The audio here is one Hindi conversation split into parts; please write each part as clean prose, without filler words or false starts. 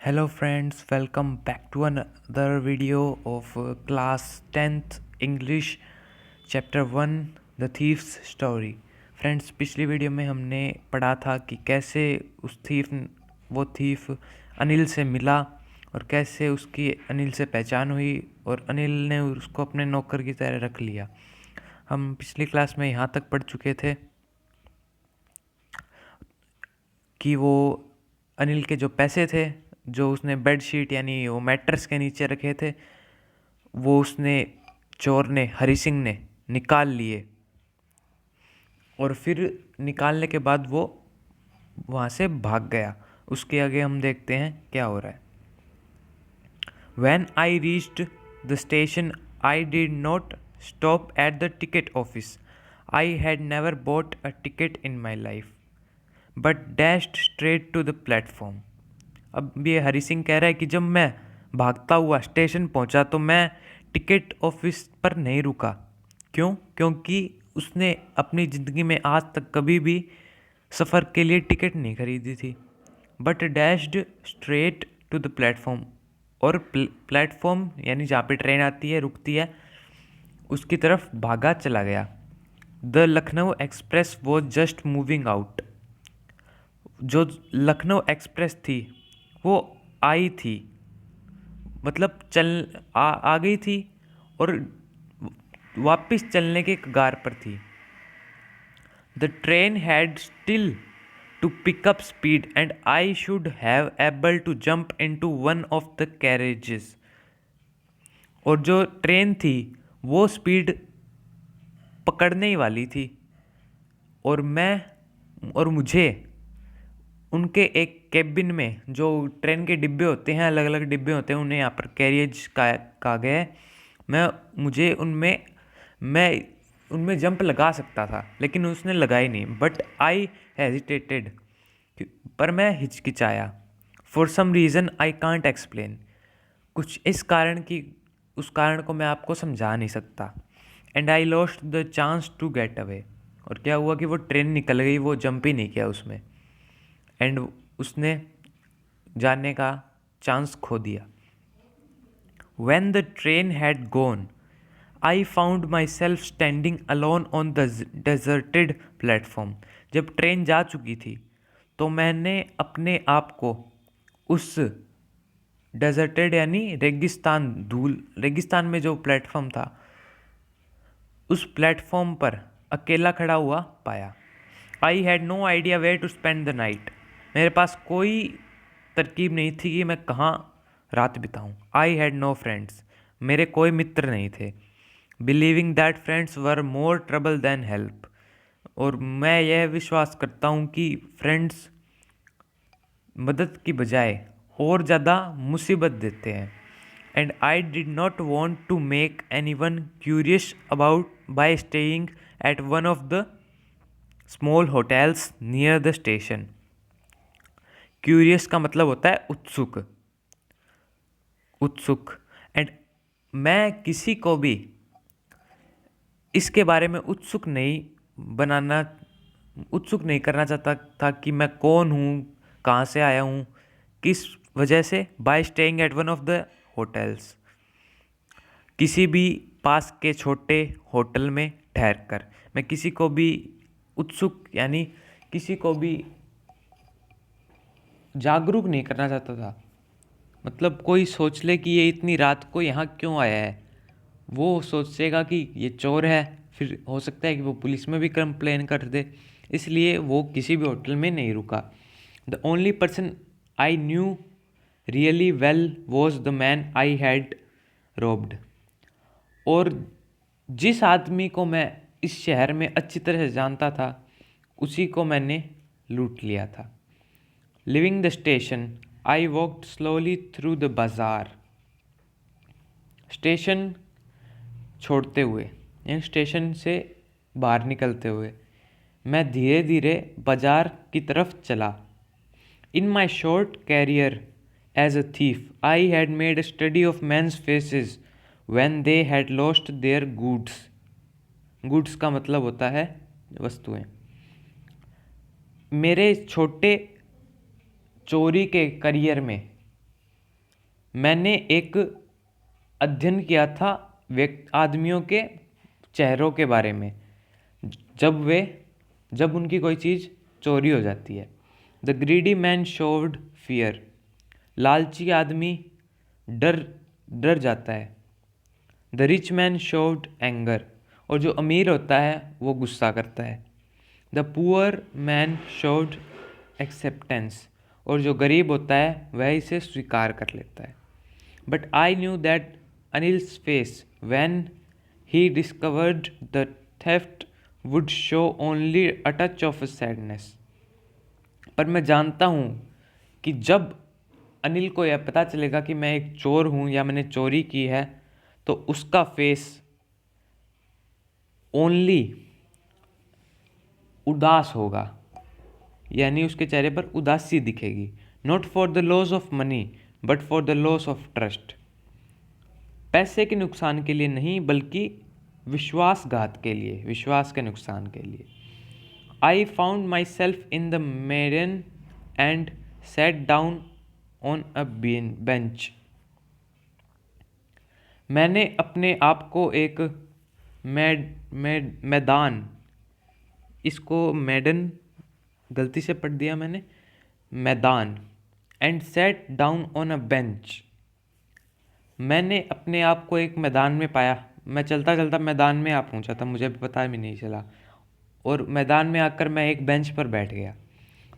Hello friends, welcome back to another video of class 10th English chapter 1 The Thief's Story। Friends, पिछली वीडियो में हमने पढ़ा था कि कैसे वो थीफ अनिल से मिला और कैसे उसकी अनिल से पहचान हुई और अनिल ने उसको अपने नौकर की तरह रख लिया। हम पिछली क्लास में यहाँ तक पढ़ चुके थे कि वो अनिल के जो पैसे थे जो उसने बेडशीट यानी वो मैट्रेस के नीचे रखे थे वो चोर ने हरी सिंह ने निकाल लिए और फिर निकालने के बाद वो वहाँ से भाग गया। उसके आगे हम देखते हैं क्या हो रहा है। When I reached the station, I did not stop at the ticket office. I had never bought a ticket in my life, but dashed straight to the platform. अब ये हरी सिंह कह रहा है कि जब मैं भागता हुआ स्टेशन पहुंचा तो मैं टिकट ऑफिस पर नहीं रुका। क्यों? क्योंकि उसने अपनी ज़िंदगी में आज तक कभी भी सफ़र के लिए टिकट नहीं खरीदी थी। But dashed straight to the platform, और प्लेटफॉर्म यानी जहाँ पे ट्रेन आती है रुकती है उसकी तरफ भागा चला गया। The Lucknow express was just moving out. जो लखनऊ एक्सप्रेस थी वो आई थी, मतलब आ गई थी और वापस चलने के कगार पर थी। The train had still to pick up speed and I should have able to jump into one of the carriages. और जो ट्रेन थी वो स्पीड पकड़ने ही वाली थी और मुझे उनके एक केबिन में, जो ट्रेन के डिब्बे होते हैं, अलग अलग डिब्बे होते हैं, उन्हें यहाँ पर कैरियज कहा गया है। मैं उनमें जंप लगा सकता था लेकिन उसने लगाई नहीं। बट आई हेजिटेटेड, पर मैं हिचकिचाया। For some reason I can't explain, कुछ इस कारण की उस कारण को मैं आपको समझा नहीं सकता। And I lost the chance to get away, और क्या हुआ कि वो ट्रेन निकल गई, वो जंप ही नहीं किया उसमें, एंड उसने जाने का चांस खो दिया। When the train had gone, I found myself standing alone on the deserted platform. जब ट्रेन जा चुकी थी तो मैंने अपने आप को उस डेजर्टेड यानी रेगिस्तान में जो प्लेटफॉर्म था उस प्लेटफॉर्म पर अकेला खड़ा हुआ पाया। I had no idea where to spend the night. मेरे पास कोई तरकीब नहीं थी कि मैं कहाँ रात बिताऊँ। आई हैड नो फ्रेंड्स, मेरे कोई मित्र नहीं थे। Believing that friends were more trouble than help, और मैं यह विश्वास करता हूँ कि फ्रेंड्स मदद की बजाय और ज़्यादा मुसीबत देते हैं। And I did not want to make any one curious about by staying at one of the small hotels near the station. Curious का मतलब होता है उत्सुक। एंड मैं किसी को भी इसके बारे में उत्सुक नहीं करना चाहता था कि मैं कौन हूँ, कहाँ से आया हूँ, किस वजह से। Bye staying at one of the hotels, किसी भी पास के छोटे होटल में ठहर कर। मैं किसी को भी उत्सुक यानी किसी को भी जागरूक नहीं करना चाहता था। मतलब कोई सोच ले कि ये इतनी रात को यहाँ क्यों आया है, वो सोचेगा कि ये चोर है, फिर हो सकता है कि वो पुलिस में भी कंप्लेन कर दे, इसलिए वो किसी भी होटल में नहीं रुका। The only person I knew really well was the man I had robed. और जिस आदमी को मैं इस शहर में अच्छी तरह से जानता था उसी को मैंने लूट लिया था। Living the station I walked slowly through the बाज़ार। स्टेशन छोड़ते हुए यानी स्टेशन से बाहर निकलते हुए मैं धीरे धीरे बाजार की तरफ चला। In my short career as a thief I had made a study of men's faces when they had lost their goods का मतलब होता है वस्तुएं। मेरे छोटे चोरी के करियर में मैंने एक अध्ययन किया था आदमियों के चेहरों के बारे में जब उनकी कोई चीज़ चोरी हो जाती है। द ग्रीडी मैन शोव्ड फियर, लालची आदमी डर डर जाता है। द रिच मैन शोव्ड एंगर, और जो अमीर होता है वो गुस्सा करता है। द पुअर मैन शोव्ड एक्सेप्टेंस, और जो गरीब होता है वह इसे स्वीकार कर लेता है। But I knew that Anil's face when he discovered the theft would show only a touch of sadness. पर मैं जानता हूँ कि जब अनिल को यह पता चलेगा कि मैं एक चोर हूँ या मैंने चोरी की है, तो उसका फेस ओनली उदास होगा, यानी उसके चेहरे पर उदासी दिखेगी। Not for the loss of money but for the loss of trust, पैसे के नुकसान के लिए नहीं बल्कि विश्वासघात के लिए, विश्वास के नुकसान के लिए। I found my self in the maidan and set down on a bench. मैंने अपने आप को एक मैदान, इसको मैडन गलती से पढ़ दिया मैंने, मैदान, and set down on a bench. मैंने अपने आप को एक मैदान में पाया। मैं चलता चलता मैदान में आ पहुंचा था, मुझे पता भी नहीं चला, और मैदान में आकर मैं एक बेंच पर बैठ गया।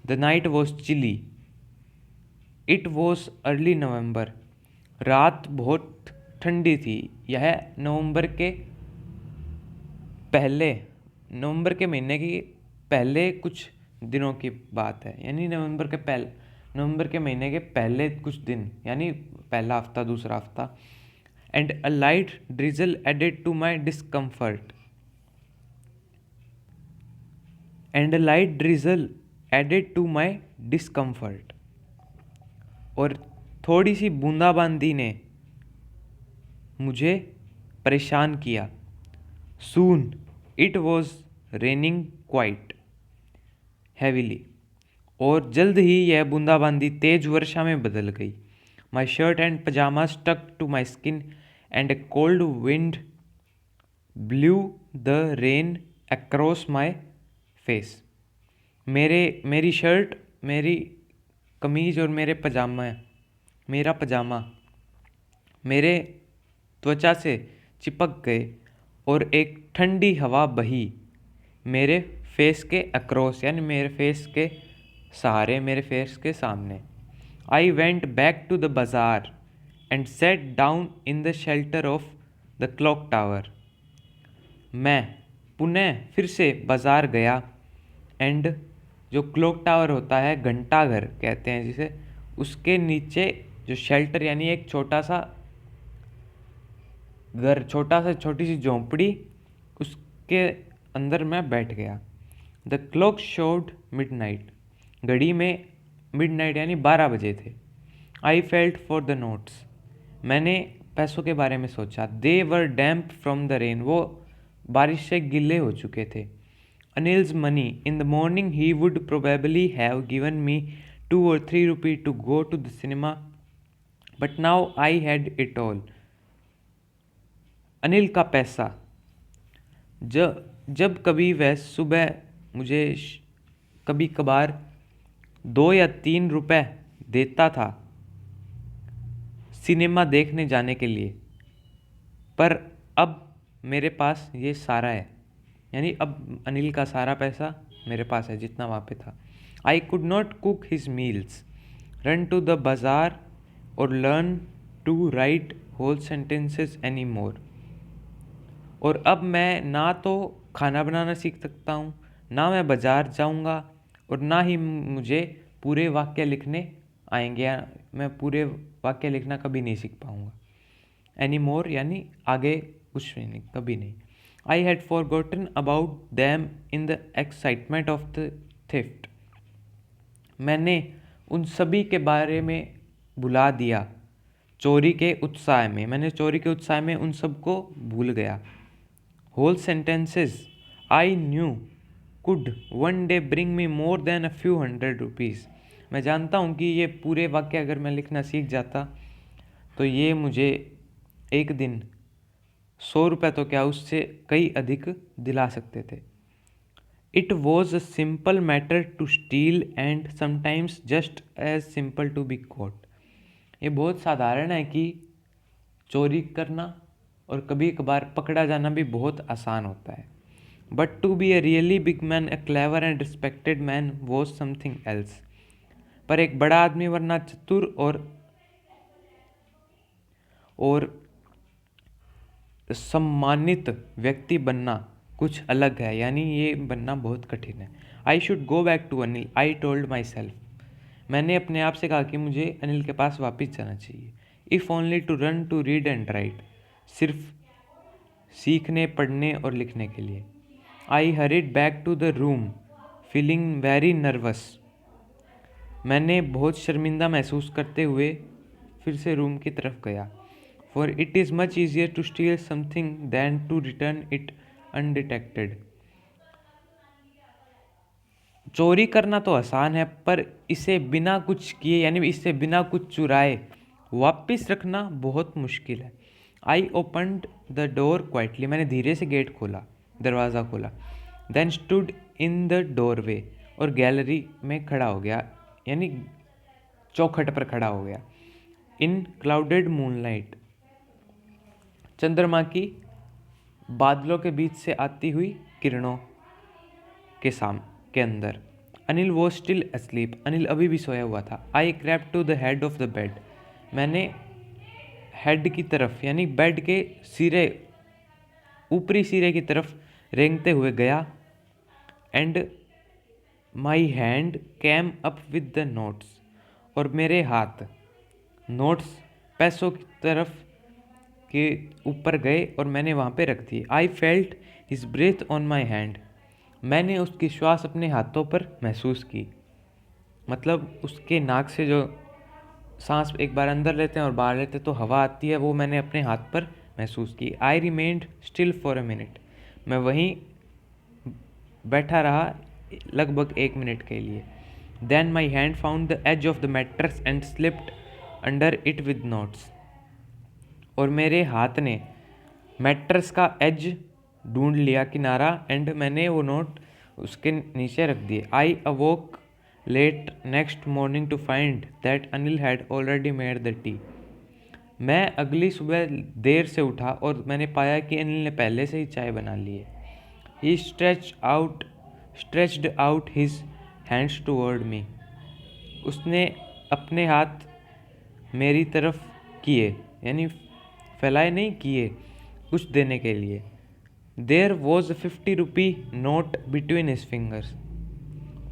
The night was chilly, it was early November. रात बहुत ठंडी थी। यह नवंबर के महीने की पहले कुछ दिनों की बात है, यानी नवंबर के महीने के पहले कुछ दिन, यानी पहला हफ्ता, दूसरा हफ्ता। And a light drizzle added to my discomfort, और थोड़ी सी बूंदाबांदी ने मुझे परेशान किया। Soon it was raining quite heavily, और जल्द ही यह बूंदाबांदी तेज वर्षा में बदल गई। My shirt and pyjama stuck to my skin and a cold wind blew the rain across my face. मेरी शर्ट, मेरी कमीज और मेरा पजामा मेरे त्वचा से चिपक गए, और एक ठंडी हवा बही मेरे फेस के अक्रॉस, यानी मेरे फेस के सहारे, मेरे फेस के सामने। I went back to the bazaar and set down in the shelter of the clock tower. मैं पुनः फिर से बाज़ार गया, एंड जो क्लॉक टावर होता है, घंटा घर कहते हैं जिसे, उसके नीचे जो शेल्टर, यानी एक छोटा सा घर, छोटी सी झोंपड़ी, उसके अंदर मैं बैठ गया। द क्लॉक शोड मिडनाइट, घड़ी में मिडनाइट यानी 12 बजे थे। I felt for the notes, मैंने पैसों के बारे में सोचा। They were damp from the rain, वो बारिश से गिले हो चुके थे। Anil's money, in the morning he would probably have given me 2 or 3 rupees to go to the cinema, but now I had it all. Anil का पैसा, जब कभी वह सुबह मुझे कभी कभार 2 या 3 रुपए देता था सिनेमा देखने जाने के लिए, पर अब मेरे पास ये सारा है, यानी अब अनिल का सारा पैसा मेरे पास है जितना वहाँ पे था। I could not cook his meals, run to the bazaar और learn to write whole sentences any more. और अब मैं ना तो खाना बनाना सीख सकता हूँ, ना मैं बाज़ार जाऊँगा, और ना ही मुझे पूरे वाक्य लिखने आएंगे, या मैं पूरे वाक्य लिखना कभी नहीं सीख पाऊँगा। एनी मोर यानी आगे कुछ नहीं, कभी नहीं। I had forgotten about them in the excitement of the theft, मैंने उन सभी के बारे में भुला दिया चोरी के उत्साह में, उन सबको भूल गया। Whole sentences I knew could one day bring me more than a few 100 rupees, मैं जानता हूँ कि ये पूरे वाक्य अगर मैं लिखना सीख जाता तो ये मुझे एक दिन 100 रुपये तो क्या, उससे कई अधिक दिला सकते थे। It was a simple matter to steal and sometimes just as simple to be caught. ये बहुत साधारण है कि चोरी करना और कभी कभार पकड़ा जाना भी बहुत आसान होता है। But to be a really big man, a clever and respected man was something else. पर एक बड़ा आदमी वरना चतुर और सम्मानित व्यक्ति बनना कुछ अलग है, यानी ये बनना बहुत कठिन है। I should go back to Anil, I told myself. मैंने अपने आप से कहा कि मुझे अनिल के पास वापस जाना चाहिए। If only to learn to read and write, सिर्फ सीखने, पढ़ने और लिखने के लिए। I hurried back to the room feeling very nervous. मैंने बहुत शर्मिंदा महसूस करते हुए फिर से रूम की तरफ गया। For it is much easier to steal something than to return it undetected. चोरी करना तो आसान है, पर इसे बिना कुछ किए, यानी इसे बिना कुछ चुराए वापस रखना बहुत मुश्किल है। I opened the door quietly, मैंने धीरे से गेट खोला, दरवाज़ा खोला। Then stood in the doorway, और गैलरी में खड़ा हो गया, यानी चौखट पर खड़ा हो गया। इन क्लाउडेड मूनलाइट, चंद्रमा की बादलों के बीच से आती हुई किरणों के अंदर। अनिल वो स्टिल अस्लीप, अनिल अभी भी सोया हुआ था। I crept to the head of the bed, मैंने हेड की तरफ, यानी बेड के सिरे, ऊपरी सिरे की तरफ रेंगते हुए गया। And my hand cam up with the notes, और मेरे हाथ नोट्स, पैसों की तरफ के ऊपर गए और मैंने वहाँ पे रख दिए। I felt his breath on my hand, मैंने उसकी श्वास अपने हाथों पर महसूस की। मतलब उसके नाक से जो सांस एक बार अंदर लेते हैं और बाहर लेते हैं तो हवा आती है, वो मैंने अपने हाथ पर महसूस की। I remained still for a minute, मैं वहीं बैठा रहा लगभग 1 मिनट के लिए। Then my hand found the edge of the mattress and slipped under it with notes, और मेरे हाथ ने मैट्रेस का एज ढूंढ लिया, किनारा, एंड मैंने वो नोट उसके नीचे रख दिए। I awoke late next morning to find that Anil had already made the tea. मैं अगली सुबह देर से उठा और मैंने पाया कि अनिल ने पहले से ही चाय बना ली है। He stretched out his hands toward me, उसने अपने हाथ मेरी तरफ किए, यानी फैलाए नहीं, किए कुछ देने के लिए। There was 50 rupee note between his fingers,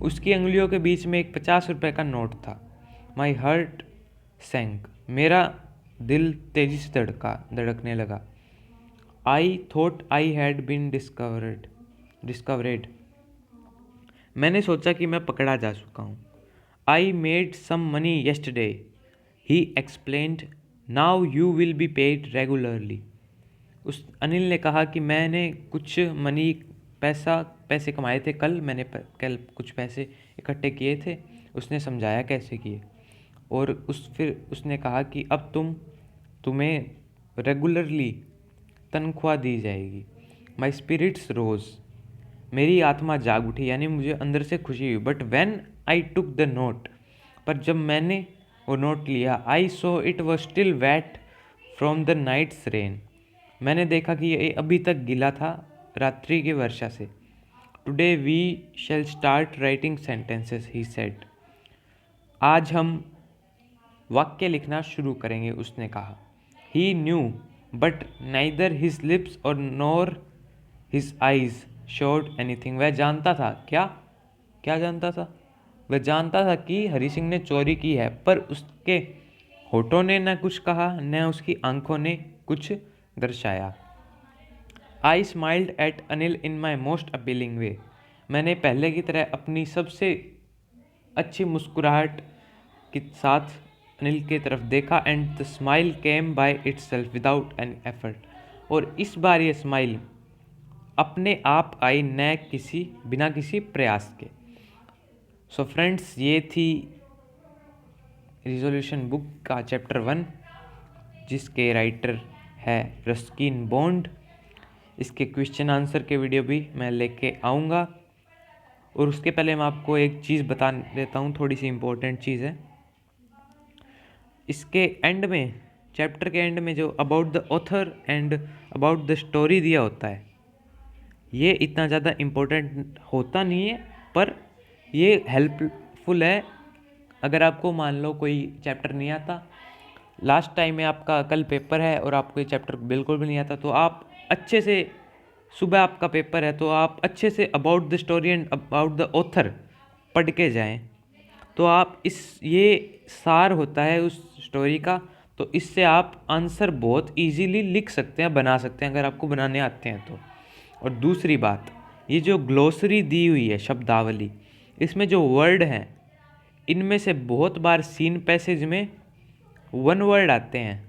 उसकी अंगुलियों के बीच में एक 50 रुपये का नोट था। माई हार्ट सैंक, मेरा दिल तेजी से धड़कने लगा। I thought I had been discovered, मैंने सोचा कि मैं पकड़ा जा चुका हूँ। I made some money yesterday, he explained, now you will be paid regularly. उस अनिल ने कहा कि मैंने कुछ पैसे कमाए थे कल, मैंने कल कुछ पैसे इकट्ठे किए थे। उसने समझाया कैसे किए, और फिर उसने कहा कि अब तुम्हें रेगुलरली तनख्वाह दी जाएगी। माई स्पिरिट्स रोज, मेरी आत्मा जाग उठी, यानी मुझे अंदर से खुशी हुई। But when I took the note, पर जब मैंने वो नोट लिया, I saw it was still wet from the night's rain, मैंने देखा कि ये अभी तक गीला था रात्रि की वर्षा से। Today we shall start writing sentences, he said, आज हम वाक्य लिखना शुरू करेंगे, उसने कहा। He knew but neither his lips और nor his eyes showed anything, वह जानता था, क्या जानता था? वह जानता था कि हरि सिंह ने चोरी की है, पर उसके होठों ने न कुछ कहा, न उसकी आंखों ने कुछ दर्शाया। I smiled at Anil in my most appealing way, मैंने पहले की तरह अपनी सबसे अच्छी मुस्कुराहट के साथ अनिल की तरफ देखा। And the smile came by itself without an effort, और इस बार ये स्माइल अपने आप आई, बिना किसी प्रयास के। सो फ्रेंड्स, ये थी रिजोल्यूशन बुक का चैप्टर 1। जिसके राइटर है रस्किन बॉन्ड। इसके क्वेश्चन आंसर के वीडियो भी मैं लेके आऊँगा। और उसके पहले मैं आपको एक चीज़ बता देता हूँ, थोड़ी सी इम्पोर्टेंट चीज़ है। इसके एंड में, चैप्टर के एंड में जो about the author and about the story दिया होता है, ये इतना ज़्यादा इम्पोर्टेंट होता नहीं है, पर ये हेल्पफुल है। अगर आपको मान लो कोई चैप्टर नहीं आता, लास्ट टाइम में आपका कल पेपर है और आपको ये चैप्टर बिल्कुल भी नहीं आता, तो आप अच्छे से, सुबह आपका पेपर है तो आप अच्छे say about the story and about the author पढ़ के जाएं, तो आप ये सार होता है उस स्टोरी का, तो इससे आप आंसर बहुत इजीली लिख सकते हैं, बना सकते हैं, अगर आपको बनाने आते हैं तो। और दूसरी बात, ये जो ग्लोसरी दी हुई है, शब्दावली, इसमें जो वर्ड हैं, इनमें से बहुत बार सीन पैसेज में वन वर्ड आते हैं,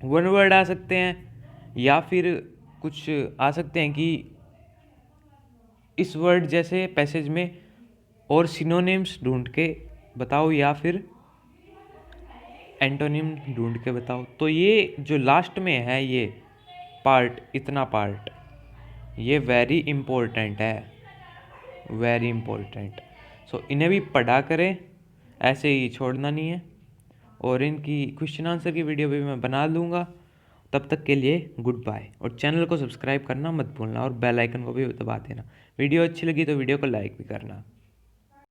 वन वर्ड आ सकते हैं, या फिर कुछ आ सकते हैं कि इस वर्ड जैसे पैसेज में और सिनोनिम्स ढूंढ के बताओ, या फिर एंटोनिम ढूंढ के बताओ। तो ये जो लास्ट में है ये पार्ट, इतना पार्ट, ये वेरी इम्पोर्टेंट है, वेरी इम्पोर्टेंट। सो इन्हें भी पढ़ा करें, ऐसे ही छोड़ना नहीं है। और इनकी क्वेश्चन आंसर की वीडियो भी मैं बना लूँगा। तब तक के लिए गुड बाय। और चैनल को सब्सक्राइब करना मत भूलना और बेल आइकन को भी दबा देना। वीडियो अच्छी लगी तो वीडियो को लाइक भी करना।